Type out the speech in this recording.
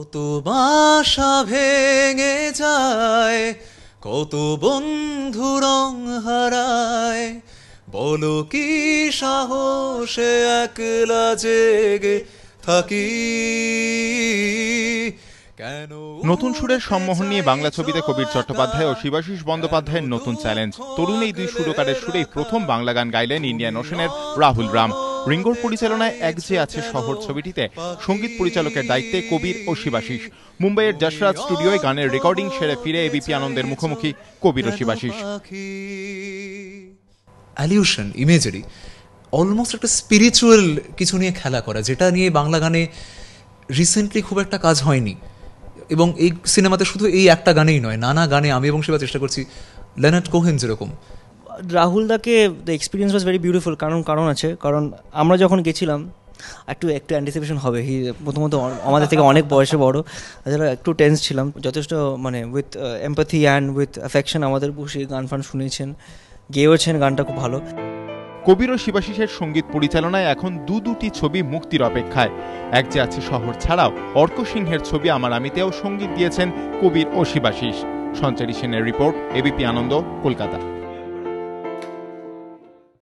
কত বাসা ভেঙে যায়, কত বন্ধু রং হারায়, বলো কি সাহসে একলা জেগে থাকি। কেন নতুন সুরের সম্মোহন নিয়ে বাংলা ছবিতে কবির চট্টোপাধ্যায় ও শিবাশিস বন্দ্যোপাধ্যায়ের নতুন চ্যালেঞ্জ। তরুণ এই দুই সুরকারের সুরেই প্রথম বাংলা গান গাইলেন ইন্ডিয়ান ওশেনের রাহুল রাম। রিঙ্গোর পরিচালনায় এক যে আছে শহর ছবিটিতে সঙ্গীত পরিচালকের দায়িত্বে কবির ও শিবাশিস। মুম্বাইয়ের যশরাজ স্টুডিওয় গানের রেকর্ডিং সেরে ফিরে এবিপি আনন্দের মুখোমুখি কবির ও শিবাশিস। অ্যালিউশন, ইমেজারি, অলমোস্ট একটা স্পিরিচুয়াল কিছু নিয়ে খেলা করা, যেটা নিয়ে বাংলা গানে রিসেন্টলি খুব একটা কাজ হয়নি। এবং এই সিনেমাতে শুধু এই একটা গানেই নয়, নানা গানে আমি এবং শিবা চেষ্টা করছি। লেনার্ড কোহেন যেরকম, রাহুল দাকে the experience was very beautiful. কারণ আছে, কারণ আমরা যখন গেছিলাম একটু অ্যান্টিসিপেশন হবে। প্রথমত আমাদের থেকে অনেক বয়সে বড়, তাছাড়া একটু টেন্স ছিলাম। যথেষ্ট with empathy and with affection আমাদের বসে গান ফান শুনেছেন, গেয়েছেন, গানটা খুব ভালো। কবির ও শিবাশিসের সঙ্গীত পরিচালনায় এখন দুটি ছবি মুক্তির অপেক্ষায়। এক যে আছে শহর ছাড়াও অর্ক সিংহের ছবি আমার আমিতেও সঙ্গীত দিয়েছেন কবির ও শিবাশিস। সঞ্চারী সেনের রিপোর্ট, এবিপি আনন্দ, কলকাতা।